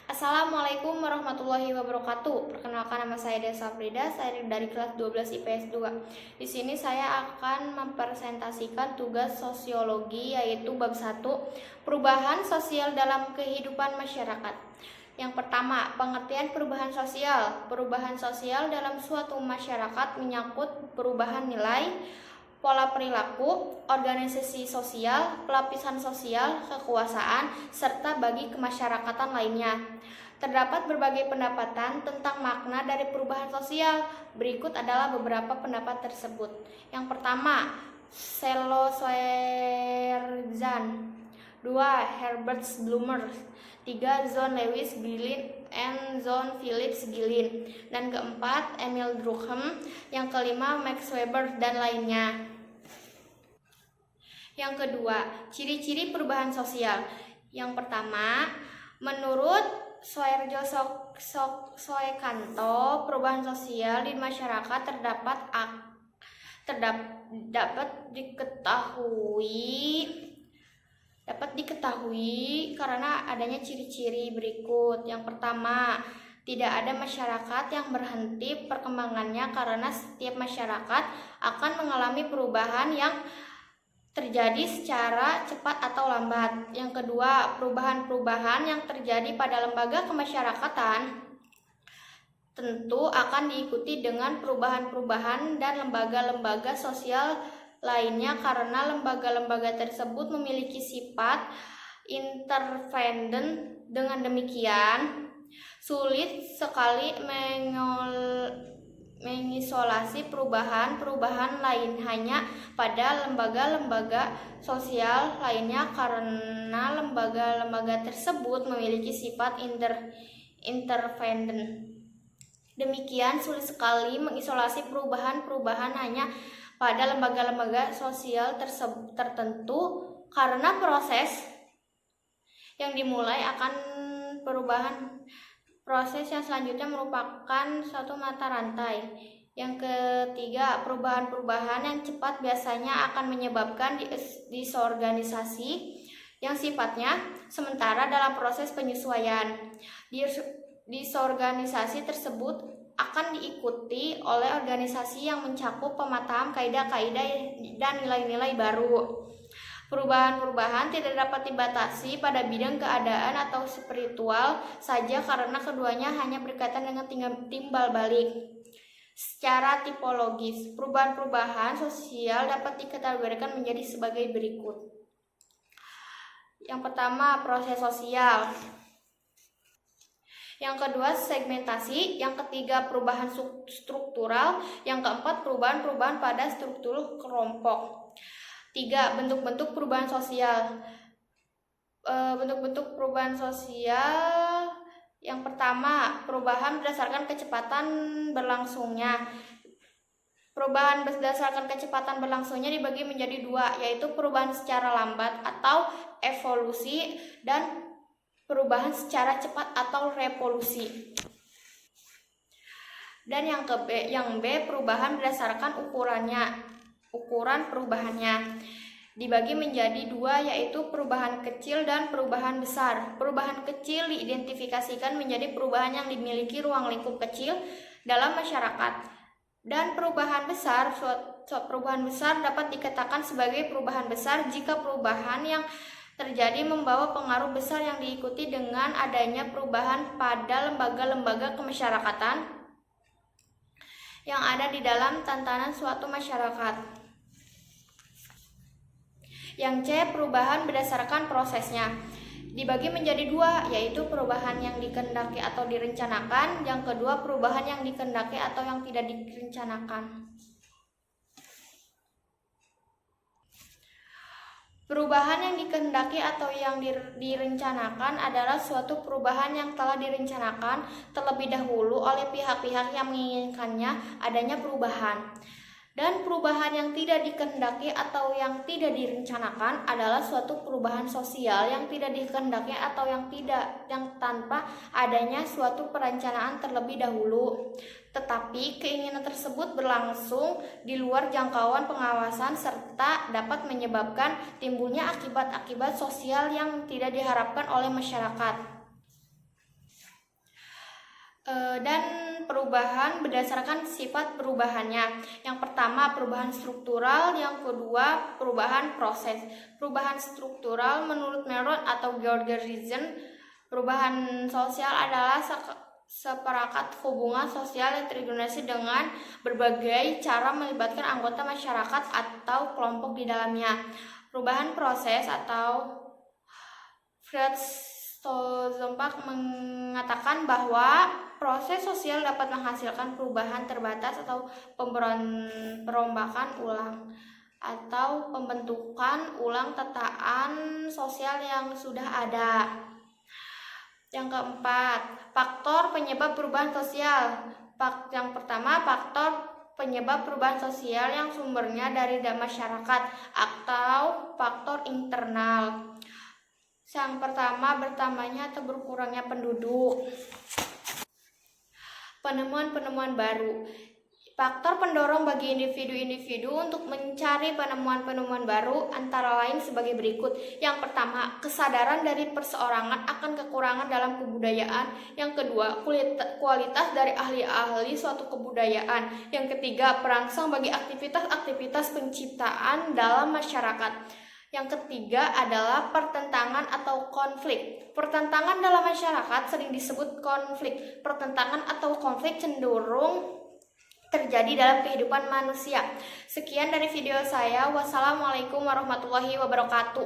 Assalamualaikum warahmatullahi wabarakatuh. Perkenalkan, nama saya Desa Frida, saya dari kelas 12 IPS 2. Di sini saya akan mempresentasikan tugas sosiologi, yaitu bab 1, perubahan sosial dalam kehidupan masyarakat. Yang pertama, pengertian perubahan sosial. Perubahan sosial dalam suatu masyarakat menyangkut perubahan nilai, pola perilaku, organisasi sosial, pelapisan sosial, kekuasaan, serta bagi kemasyarakatan lainnya. Terdapat berbagai pendapatan tentang makna dari perubahan sosial. Berikut adalah beberapa pendapat tersebut. Yang pertama, Selo Swerzan. 2. Herbert Blumer. 3. John Lewis Gillin and John Phillips Gillin. Dan keempat, Emil Durkheim. Yang kelima, Max Weber dan lainnya. Yang kedua, ciri-ciri perubahan sosial. Yang pertama, menurut Soerjo Soekanto, perubahan sosial di masyarakat dapat diketahui karena adanya ciri-ciri berikut. Yang pertama, tidak ada masyarakat yang berhenti perkembangannya karena setiap masyarakat akan mengalami perubahan yang terjadi secara cepat atau lambat. Yang kedua, perubahan-perubahan yang terjadi pada lembaga kemasyarakatan tentu akan diikuti dengan perubahan-perubahan dan lembaga-lembaga sosial lainnya karena lembaga-lembaga tersebut memiliki sifat interdependen. Dengan demikian, sulit sekali mengisolasi perubahan-perubahan lain hanya pada lembaga-lembaga sosial lainnya karena lembaga-lembaga tersebut memiliki sifat interdependen. Demikian, sulit sekali mengisolasi perubahan-perubahan hanya pada lembaga-lembaga sosial tertentu karena proses yang dimulai akan proses yang selanjutnya merupakan suatu mata rantai. Yang ketiga, perubahan-perubahan yang cepat biasanya akan menyebabkan disorganisasi yang sifatnya sementara dalam proses penyesuaian. Disorganisasi tersebut akan diikuti oleh organisasi yang mencakup pemetaan kaidah-kaidah dan nilai-nilai baru. Perubahan-perubahan tidak dapat dibatasi pada bidang keadaan atau spiritual saja karena keduanya hanya berkaitan dengan timbal balik. Secara tipologis, perubahan-perubahan sosial dapat dikategorikan menjadi sebagai berikut. Yang pertama, proses sosial. Yang kedua, segmentasi. Yang ketiga, perubahan struktural. Yang keempat, perubahan-perubahan pada struktur kelompok. 3. Bentuk-bentuk perubahan sosial. Bentuk-bentuk perubahan sosial. Yang pertama, perubahan berdasarkan kecepatan berlangsungnya. Perubahan berdasarkan kecepatan berlangsungnya dibagi menjadi 2, yaitu perubahan secara lambat atau evolusi dan perubahan secara cepat atau revolusi. Dan yang B, perubahan berdasarkan ukuran perubahannya dibagi menjadi 2, yaitu perubahan kecil dan perubahan besar. Perubahan kecil diidentifikasikan menjadi perubahan yang dimiliki ruang lingkup kecil dalam masyarakat, dan perubahan besar dapat dikatakan sebagai perubahan besar jika perubahan yang terjadi membawa pengaruh besar yang diikuti dengan adanya perubahan pada lembaga-lembaga kemasyarakatan yang ada di dalam tatanan suatu masyarakat. Yang C, perubahan berdasarkan prosesnya dibagi menjadi 2, yaitu perubahan yang dikehendaki atau direncanakan. Yang kedua, perubahan yang dikehendaki atau yang tidak direncanakan. Perubahan yang dikehendaki atau yang direncanakan adalah suatu perubahan yang telah direncanakan terlebih dahulu oleh pihak-pihak yang menginginkannya adanya perubahan. Dan perubahan yang tidak dikehendaki atau yang tidak direncanakan adalah suatu perubahan sosial yang tidak dikehendaki atau yang tanpa adanya suatu perencanaan terlebih dahulu. Tetapi keinginan tersebut berlangsung di luar jangkauan pengawasan serta dapat menyebabkan timbulnya akibat-akibat sosial yang tidak diharapkan oleh masyarakat. dan perubahan berdasarkan sifat perubahannya. Yang pertama, perubahan struktural, yang kedua, perubahan proses. Perubahan struktural menurut Meron atau George Reason, perubahan sosial adalah seperakat hubungan sosial yang terintegrasi dengan berbagai cara melibatkan anggota masyarakat atau kelompok di dalamnya. Perubahan proses atau Fritz Stolzenbach mengatakan bahwa proses sosial dapat menghasilkan perubahan terbatas atau perombakan ulang atau pembentukan ulang tataan sosial yang sudah ada. Yang keempat, faktor penyebab perubahan sosial. Yang pertama, faktor penyebab perubahan sosial yang sumbernya dari masyarakat atau faktor internal. Yang pertama, bertambahnya atau berkurangnya penduduk. Penemuan-penemuan baru. Faktor pendorong bagi individu-individu untuk mencari penemuan-penemuan baru antara lain sebagai berikut. Yang pertama, kesadaran dari perseorangan akan kekurangan dalam kebudayaan. Yang kedua, kualitas dari ahli-ahli suatu kebudayaan. Yang ketiga, perangsang bagi aktivitas-aktivitas penciptaan dalam masyarakat. Yang ketiga adalah pertentangan atau konflik. Pertentangan dalam masyarakat sering disebut konflik. Pertentangan atau konflik cenderung terjadi dalam kehidupan manusia. Sekian dari video saya. Wassalamualaikum warahmatullahi wabarakatuh.